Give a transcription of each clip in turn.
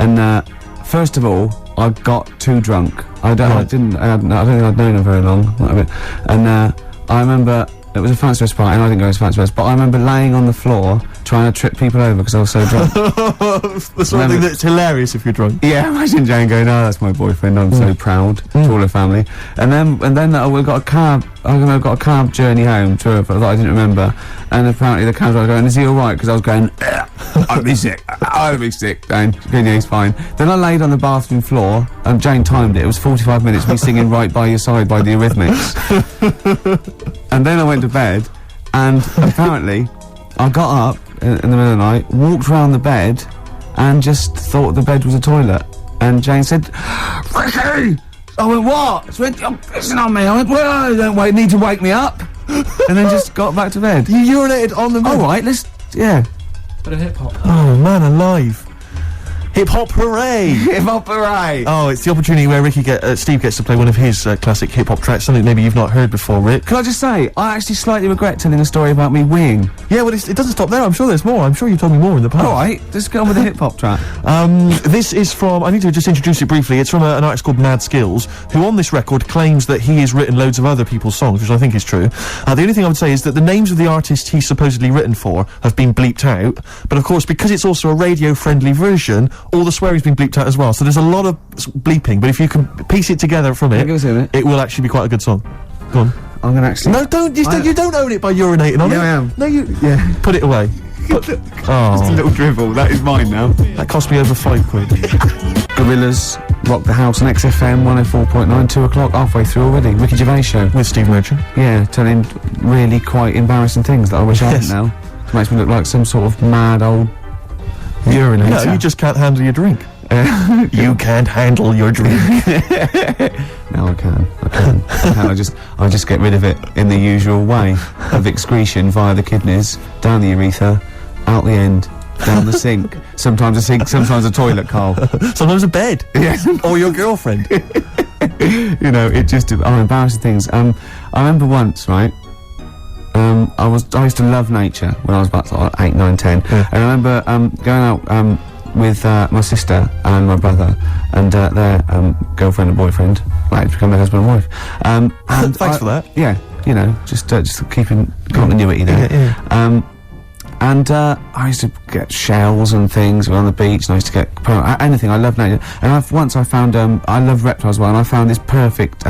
And first of all, I got too drunk. I don't think I'd known her very long. And I remember it was a fancy dress party, and I didn't go as fancy dress, but I remember laying on the floor trying to trip people over because I was so drunk. The sort of thing that's hilarious if you're drunk. Yeah, imagine Jane going, "Oh, that's my boyfriend. I'm so proud to all her family." And then we got a cab. I got a cab journey home to her that I didn't remember. And apparently the cab driver going, "Is he all right?" Because I was going, "I'll be sick. I'll be sick." Jane, yeah, he's fine. Then I laid on the bathroom floor, and Jane timed it. It was 45 minutes. Me singing "Right by Your Side" by the Eurythmics. And then I went to bed, and apparently I got up in the middle of the night, walked around the bed, and just thought the bed was a toilet. And Jane said, "Ricky!" I went, "What?" She went, "You're pissing on me." I went, "Well, you don't need to wake me up." And then just got back to bed. You urinated on the bed? Alright, yeah. Bit of hip-hop. Oh, man alive. Hip-hop hooray! Hip-hop hooray! Oh, it's the opportunity where Steve gets to play one of his classic hip-hop tracks, something maybe you've not heard before, Rick. Can I just say, I actually slightly regret telling a story about me weeing. Yeah, well, it doesn't stop there. I'm sure there's more. I'm sure you've told me more in the past. Alright, let's get on with the hip-hop track. This is from, I need to just introduce it briefly, it's from an artist called Mad Skills, who on this record claims that he has written loads of other people's songs, which I think is true. The only thing I would say is that the names of the artists he's supposedly written for have been bleeped out, but of course, because it's also a radio-friendly version, all the swearing's been bleeped out as well, so there's a lot of bleeping, but if you can piece it together from it, it will actually be quite a good song. Go on. I'm gonna actually... No, don't, you don't own it by urinating on it. Yeah, I am. No, yeah. Put it away. Just a little dribble, that is mine now. That cost me over £5. Gorillaz rock the house on XFM 104.9, 2 o'clock, halfway through already. Ricky Gervais Show. With Steve Merchant. Yeah, telling really quite embarrassing things that I wish I hadn't now. It makes me look like some sort of mad old urinator. No, you just can't handle your drink. You can't handle your drink. No, I can. I just get rid of it in the usual way of excretion via the kidneys, down the urethra, out the end, down the sink. Sometimes a sink, sometimes a toilet, Carl. Sometimes a bed. Yes. Or your girlfriend. You know, it just, embarrassing things. I remember once, right, I used to love nature when I was about sort of 8, 9, 10. Yeah. And I remember going out with my sister and my brother and their girlfriend and boyfriend, like to become their husband and wife. And thanks for that. Yeah, you know, just keeping continuity there. Yeah. And I used to get shells and things on the beach, and I used to get anything. I love nature. And once I found I love reptiles as well, and I found this perfect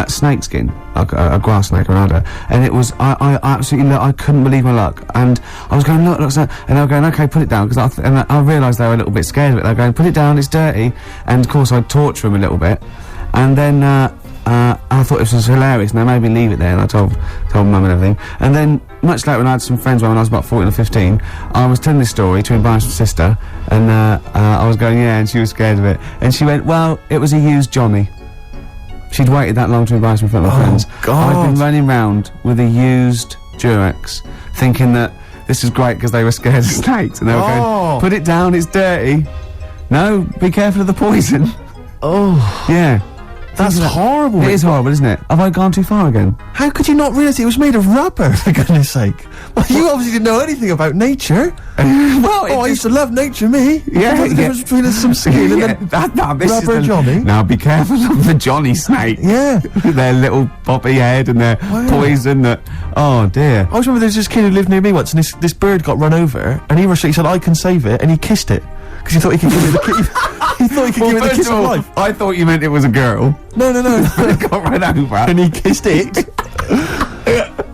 snake skin, like a grass snake or an adder, and it was I absolutely I couldn't believe my luck. And I was going look, and they were going, okay, put it down, because I realised they were a little bit scared of it. They were going, put it down, it's dirty, and of course I'd torture them a little bit, and then I thought this was hilarious, and they made me leave it there, and I told Mum and everything. And then, much later, when I had some friends when I was about 14 or 15, I was telling this story to embarrass my sister, and I was going, yeah, and she was scared of it. And she went, well, it was a used Johnny. She'd waited that long to embarrass me in front of my friends. God. I'd been running round with a used Durex, thinking that this was great because they were scared of snakes, and they were going, put it down, it's dirty. No, be careful of the poison. Oh. Yeah. That's horrible. It is horrible, isn't it? Have I gone too far again? How could you not realise it was made of rubber, for goodness sake? Well, you obviously didn't know anything about nature. Well, I used to love nature, me. Yeah. What's the difference between some skin and then this rubber Johnny? Now be careful of the Johnny snake. Yeah. Their little poppy head and their poison that... Oh, dear. I always remember there was this kid who lived near me once, and this bird got run over, and he said, I can save it, and he kissed it. Because he thought he could give it the he thought he could give it the kiss of life. I thought you meant it was a girl. No. It got run over. And he kissed it.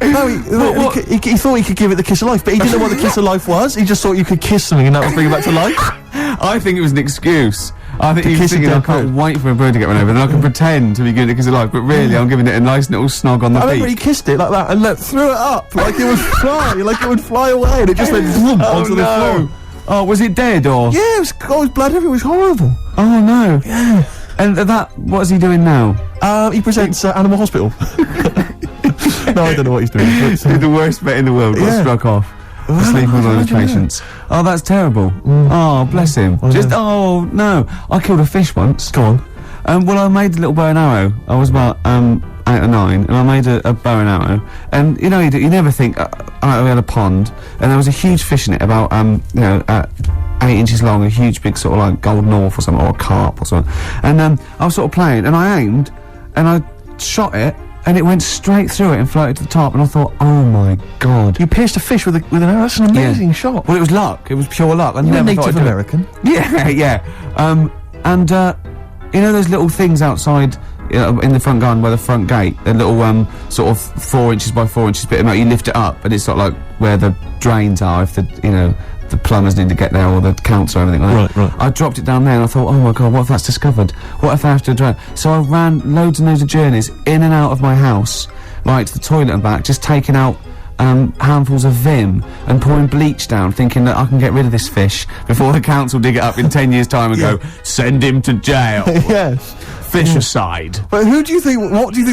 No, he thought he could give it the kiss of life, but he didn't know what the kiss of life was. He just thought you could kiss something and that would bring it back to life. I think it was an excuse. I think he was thinking, I can't wait for a bird to get run over, then I can pretend to be giving it a kiss of life, but really I'm giving it a nice little snog on the beak. I remember he kissed it like that and threw it up like it would fly away, and it just went vroom onto the floor. Oh, was it dead or? Yeah, it was blood everywhere. It was horrible. Oh no. Yeah. And what is he doing now? He presents Animal Hospital. No, I don't know what he's doing. He's the worst vet in the world. Got struck off. Sleeping with one of his patients. Oh, that's terrible. Oh, bless him. Oh no. I killed a fish once. Go on. Well, I made a little bow and arrow. I was about 8 or 9, and I made a bow and arrow. And you know, you never think. We had a pond, and there was a huge fish in it, about 8 8 inches long, a huge big sort of like gold north or something, or a carp or something. And I was sort of playing, and I aimed, and I shot it, and it went straight through it and floated to the top, and I thought, oh my god. You pierced a fish with an arrow? That's an amazing shot. Well, it was luck. It was pure luck. I You're never Native thought I'd do it. American. Yeah, yeah. And you know those little things outside in the front garden by the front gate? The little sort of 4 inches by 4 inches bit of metal. You lift it up, and it's sort of like where the drains are. If the the plumbers need to get there, or the council or anything like that. Right. I dropped it down there, and I thought, oh my god, what if that's discovered? What if they have to drive? So I ran loads and loads of journeys in and out of my house, right to the toilet and back, just taking out handfuls of Vim and pouring bleach down, thinking that I can get rid of this fish before the council dig it up in 10 years' time and go, send him to jail. Yes. Fish aside. But what do you think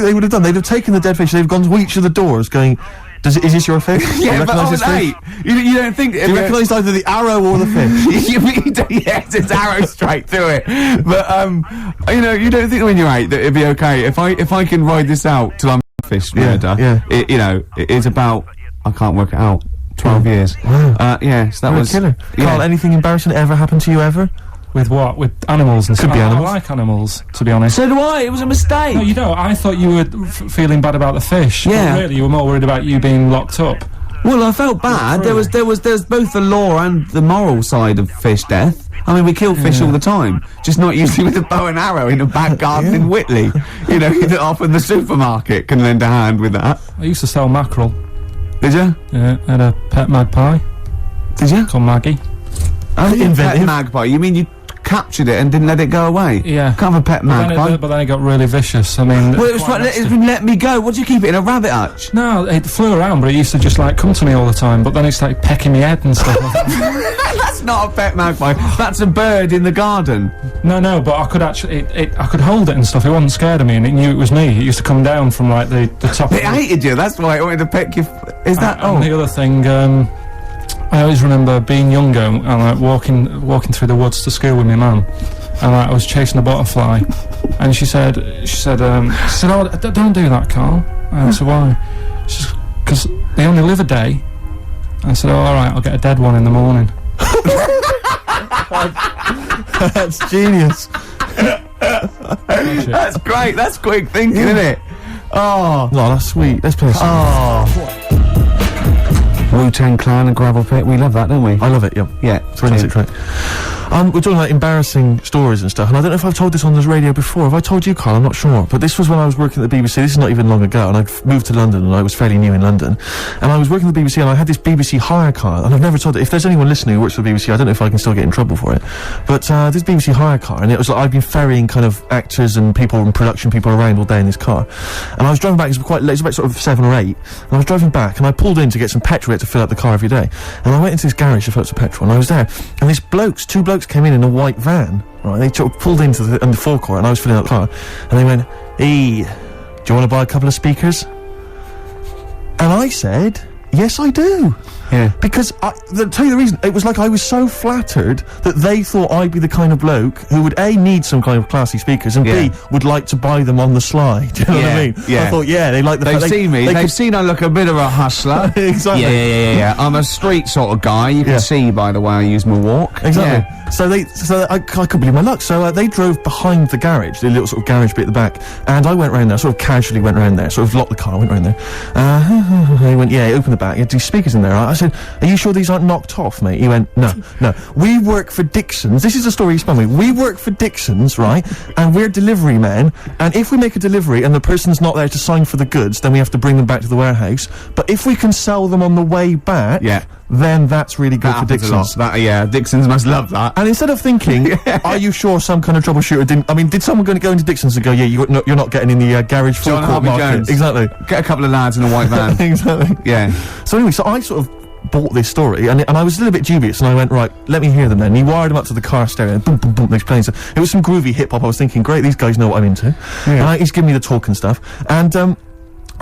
they would have done? They'd have taken the dead fish, they've gone to each of the doors going, is this your fish? Yeah, but I was 8. You don't think... Do you recognise either the arrow or the fish? Yes, it's arrow straight through it. But, you don't think when you're 8 that it'd be okay. If I can ride this out till I'm fish murder, it's about... I can't work it out. 12 years. Wow. Yeah, so that was... Killer. Carl, anything embarrassing ever happened to you ever? With what? With animals and stuff? Could be animals. I like animals, to be honest. So do I. It was a mistake. No, you don't. I thought you were feeling bad about the fish. Yeah. But really, you were more worried about you being locked up. Well, I felt bad. There was both the law and the moral side of fish death. I mean, we kill fish all the time, just not usually with a bow and arrow in a back garden in Whitley. Often the supermarket can lend a hand with that. I used to sell mackerel. Did you? Yeah, I had a pet magpie Did you? called Maggie. Oh, Inventive. pet magpie. You mean you captured it and didn't let it go away? Yeah. Can't have a pet magpie. But then it got really vicious. I mean... Well, it was trying to let me go. What do you keep it in, a rabbit hutch? No, it flew around, but it used to just, like, come to me all the time, but then it started pecking my head and stuff. That's not a pet magpie. That's a bird in the garden. No, but I could actually... I could hold it and stuff. It wasn't scared of me, and it knew it was me. It used to come down from, like, the top... It hated you, that's why it wanted to peck you. Is that... And the other thing, I always remember being younger and, like, walking through the woods to school with my mum. And I was chasing a butterfly, and she said, oh, don't do that, Carl. And I said, why? She said, because they only live a day. I said, oh, alright, I'll get a dead one in the morning. That's genius. That's great, that's quick thinking, isn't it? Oh. No, that's sweet. Let's play a song. Wu-Tang Clan and Gravel Pit, we love that, don't we? I love it, yeah. Yeah, It's brilliant. Right. We're talking about embarrassing stories and stuff, and I don't know if I've told this on this radio before. Have I told you, Carl? I'm not sure. But this was when I was working at the BBC. This is not even long ago, and I'd moved to London, and I was fairly new in London. And I was working at the BBC, and I had this BBC hire car, and I've never told it. If there's anyone listening who works for the BBC, I don't know if I can still get in trouble for it. But this BBC hire car, and it was like I'd been ferrying kind of actors and people and production people around all day in this car. And I was driving back, it was quite late, it was about sort of 7 or 8, and I was driving back, and I pulled in to get some petrol to fill up the car every day. And I went into this garage to fill up some petrol, and I was there, and two blokes came in a white van, right? They sort of pulled into the forecourt, and I was filling up the car, and they went, hey, do you want to buy a couple of speakers? And I said, yes, I do. Yeah. Because, to tell you the reason, it was like I was so flattered that they thought I'd be the kind of bloke who would A, need some kind of classy speakers, and B, would like to buy them on the sly. Do you know what I mean? Yeah. I thought, they like the They've fact seen me, they've seen I look a bit of a hustler. Exactly. Yeah. I'm a street sort of guy, you can see by the way I use my walk. Exactly. So I couldn't believe my luck. So they drove behind the garage, the little sort of garage bit at the back, and I went round there, sort of casually went round there, sort of locked the car, went round there. He went, open the back, you had these speakers in there. I said, are you sure these aren't knocked off, mate? He went, no. We work for Dixon's. This is a story he spun me. We work for Dixon's, right? And we're delivery men, and if we make a delivery and the person's not there to sign for the goods, then we have to bring them back to the warehouse. But if we can sell them on the way back, then that's really good for Dixon's. Dixon's must love that. And instead of thinking, are you sure some kind of troubleshooter didn't... I mean, did someone go into Dixon's and go, you're not getting in the garage forecourt market? Jones. Exactly. Get a couple of lads in a white van. Exactly. Yeah. So anyway, so I sort of bought this story, and I was a little bit dubious, and I went, right, let me hear them then. And he wired them up to the car stereo, and boom, boom, boom, they're playing. So it was some groovy hip-hop. I was thinking, great, these guys know what I'm into. Yeah. And he's giving me the talk and stuff. And,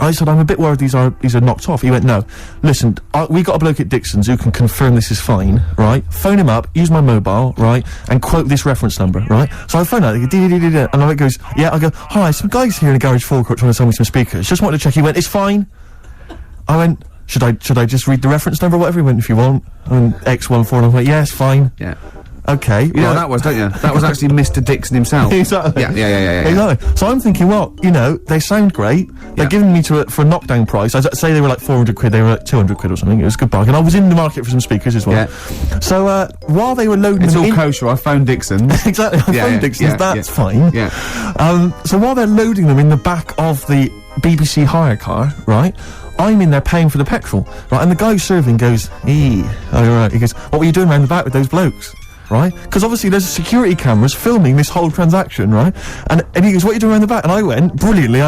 I said, I'm a bit worried these are knocked off. He went, no, listen, we got a bloke at Dixon's who can confirm this is fine, right? Phone him up, use my mobile, right? And quote this reference number, right? So I phone out, and I goes, I go, hi, some guys here in a garage forecourt trying to sell me some speakers. Just wanted to check. He went, it's fine. I went, should I just read the reference number or whatever? He went, if you want. And X14, and I went, yeah, it's fine. Yeah. okay. You know what that was, don't you? That was actually Mr. Dixon himself. Exactly. Yeah. Exactly. So I'm thinking, well, you know, they sound great. They're giving me for a knockdown price. I'd say they were like 400 quid. They were like 200 quid or something. It was a good bargain. I was in the market for some speakers as well. Yeah. So while they were loading It's them all in, kosher. I phoned Dixon. exactly. I phoned Dixon's. That's fine. Yeah. So while they're loading them in the back of the BBC hire car, right? I'm in there paying for the petrol, right? And the guy serving goes, oh, right. He goes, what were you doing around the back with those blokes? Right? Because obviously there's security cameras filming this whole transaction, right? And he goes, what are you doing around the back? And I went, brilliantly,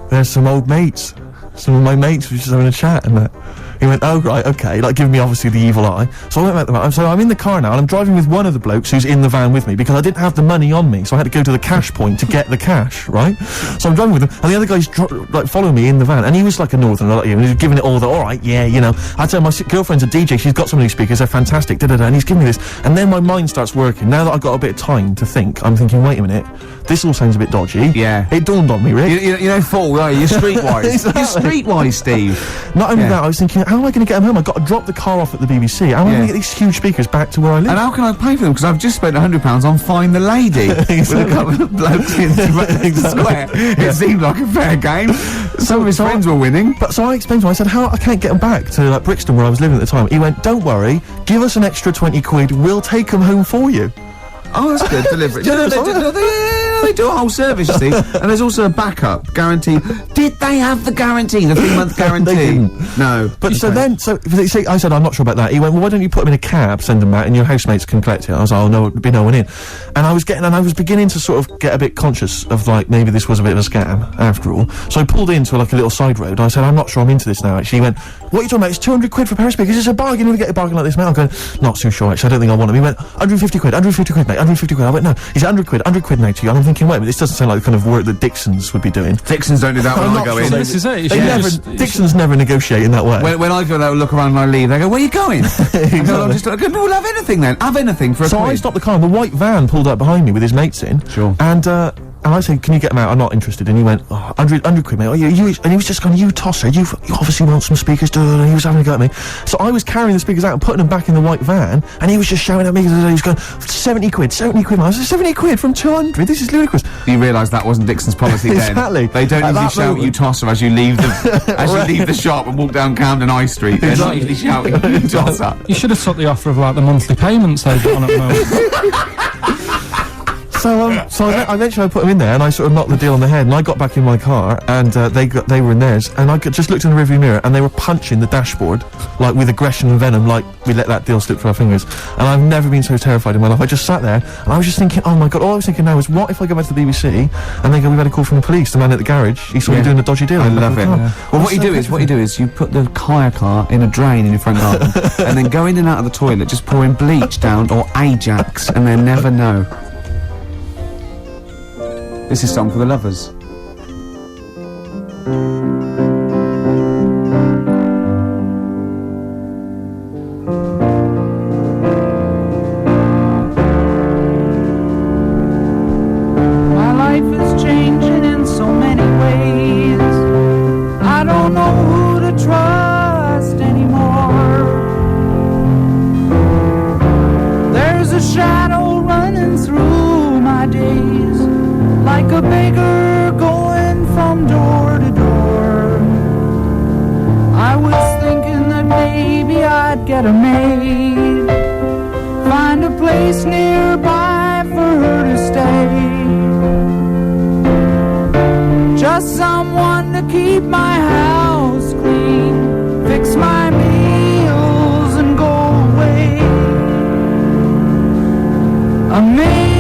there's some old mates. Some of my mates were just having a chat and that. He went, oh, right, okay, like giving me obviously the evil eye. So I went back to the van. So I'm in the car now and I'm driving with one of the blokes who's in the van with me because I didn't have the money on me. So I had to go to the cash point to get the cash, right? So I'm driving with him and the other guy's like following me in the van and he was like a northerner like you and he was giving it all the, all right, yeah, you know. I'd say my girlfriend's a DJ, she's got some of these speakers, they're fantastic, da-da-da, and he's giving me this. And then my mind starts working. Now that I've got a bit of time to think, I'm thinking, wait a minute, this all sounds a bit dodgy. Yeah. It dawned on me, Rick. You know, fool, are you? You're streetwise. Exactly. You're streetwise, Steve. Not only that, I was thinking, how am I going to get them home? I've got to drop the car off at the BBC. How am I going to get these huge speakers back to where I live? And how can I pay for them? Because I've just spent £100 on Find the Lady with a couple of blokes in the square. It seemed like a fair game. Some of his friends were winning. But so I explained to him, I said, how I can't get them back to like Brixton where I was living at the time. He went, don't worry, give us an extra 20 quid, we'll take them home for you. Oh, that's good. Delivery. They do a whole service, you see. And there's also a backup guarantee. Did they have the guarantee? The 3-month guarantee? They didn't. No. But so I said, I'm not sure about that. He went, well, why don't you put them in a cab, send them out, and your housemates can collect it. I was like, oh, no, there'd be no one in. And I was beginning to sort of get a bit conscious of, like, maybe this was a bit of a scam, after all. So I pulled into, like, a little side road, and I said, I'm not sure I'm into this now, actually. He went, what are you talking about? It's 200 quid for a pair of speakers. It's a bargain. You never get a bargain like this, mate. I'm going, not so sure, actually. I don't think I want them. He went, 150 quid, 150 quid, mate, 150 quid. I went, no, he's 100 quid now to you. And I'm thinking, wait a minute, this doesn't sound like the kind of work that Dixons would be doing. Dixons don't do that when I go in. This is it. Dixons never negotiate in that way. When I go, they'll look around and I leave. They go, where are you going? I go, I'm just like, we'll have anything then. Have anything for a So quid. I stopped the car and the white van pulled up behind me with his mates in. Sure. And I said, can you get them out? I'm not interested. And he went, oh, 100 quid, mate. Oh, and he was just going, you tosser, you obviously want some speakers, and he was having a go at me. So I was carrying the speakers out and putting them back in the white van, and he was just shouting at me, he was going, 70 quid, I was like, 70 quid from 200? This is ludicrous. You realise that wasn't Dixon's policy then. Exactly. They don't usually shout you tosser as you leave the you leave the shop and walk down Camden High Street. They're not usually shouting you tosser. You should have took the offer of like the monthly payments they've got on at the moment. So eventually I put them in there and I sort of knocked the deal on the head and I got back in my car and they were in theirs and I just looked in the rearview mirror and they were punching the dashboard like with aggression and venom, like we let that deal slip through our fingers. And I've never been so terrified in my life. I just sat there and I was just thinking, oh my god, all I was thinking now is what if I go back to the BBC and they go, we've had a call from the police, the man at the garage, he saw me doing a dodgy deal. I love it. Well, what you do is you put the hire car in a drain in your front garden and then go in and out of the toilet just pouring bleach down or Ajax and they'll never know. This is Song for the Lovers. My life is changing in so many ways. I don't know who to trust anymore. There's a shadow running through my days, like a beggar going from door to door. I was thinking that maybe I'd get a maid, find a place nearby for her to stay, just someone to keep my house clean, fix my meals and go away. A maid.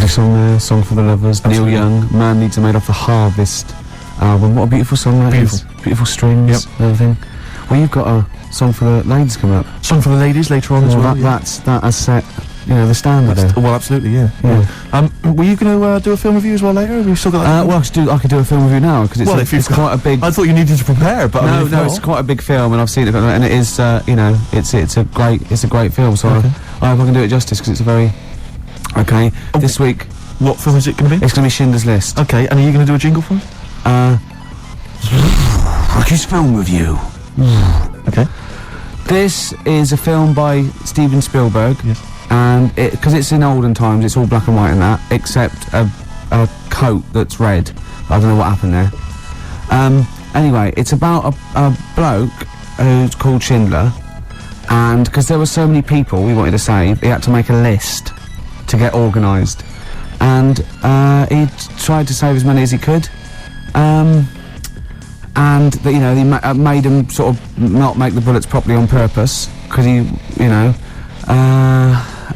Lovely song there, Song for the Lovers, Absolutely. Neil Young, Man Needs a Maid Off the Harvest album. What a beautiful song that is. Beautiful strings, Yep. and everything. Well, you've got a song for the ladies coming up. Song for the ladies later on as well. That has set, the standard there. Well, absolutely, yeah. Were you going to do a film review as well later? Have you still got that? Well, I could do a film review now because it's, Well, if you've it's quite a big. I thought you needed to prepare, but I mean, if No, not- it's quite a big film, and I've seen it, and it is, it's a great film. So Okay. I hope I can do it justice because it's a very. Okay, this week What film is it going to be? it's going to be Schindler's List. Okay, and are you going to do a jingle for it? Rocky's film review. Okay. This is a film by Steven Spielberg. Yes. And because it's in olden times, it's all black and white and that, except a coat that's red. I don't know what happened there. Anyway, it's about a bloke who's called Schindler, and because there were so many people we wanted to save, he had to make a list to get organised, and he tried to save as many as he could. And he made him sort of not make the bullets properly on purpose because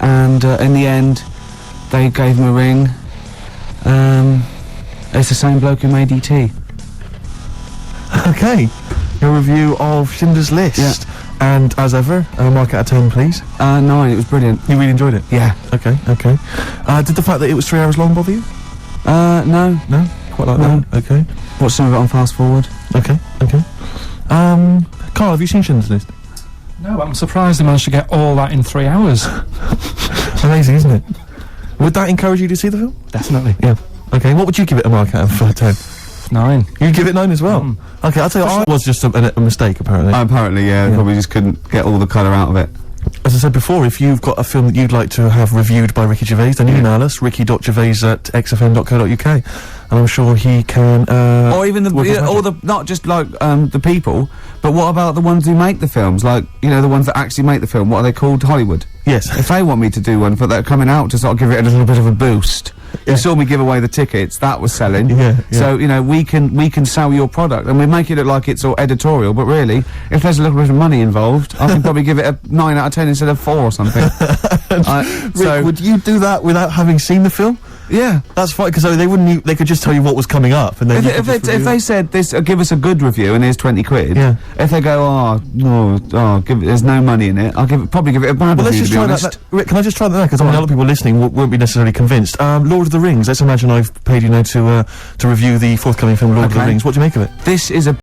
and in the end they gave him a ring. It's the same bloke who made E.T. Okay. Your review of Schindler's List. Yeah. And as ever, a mark out of 10, please. 9, it was brilliant. You really enjoyed it? Yeah. Okay. Did the fact that it was 3 hours long bother you? No. No? Quite like No. that? Okay. Watched some of it on fast forward. Okay. Carl, have you seen Schindler's List? No, I'm surprised they managed to get all that in 3 hours. Amazing, isn't it? Would that encourage you to see the film? Definitely. Yeah. Okay, what would you give it a mark out of 10? 9. You'd give it 9 as well? Okay, I'll tell you, it was just a mistake, apparently. Apparently, yeah, probably just couldn't get all the colour out of it. As I said before, if you've got a film that you'd like to have reviewed by Ricky Gervais, then email us, ricky.gervais@xfm.co.uk, and I'm sure he can, Or even work his magic. not just like the people, but what about the ones who make the films? Like, the ones that actually make the film. What are they called? Hollywood. Yes. If they want me to do one for that coming out to sort of give it a little bit of a boost. You saw me give away the tickets, that was selling. Yeah. So, we can sell your product, and we make it look like it's all editorial, but really, if there's a little bit of money involved, I can probably give it a 9 out of 10 instead of 4 or something. Rick, would you do that without having seen the film? Yeah. That's fine, because they could just tell you what was coming up, and then If they said this, give us a good review and here's 20 quid. Yeah. If they go, there's no money in it, I'll probably give it a bad Well, let's review, just to be try honest. that. Rick, can I just try that now? Because I mean, a lot of people listening won't be necessarily convinced. Lord of the Rings. Let's imagine I've paid you now to review the forthcoming film Lord of the Okay. Rings. What do you make of it? This is a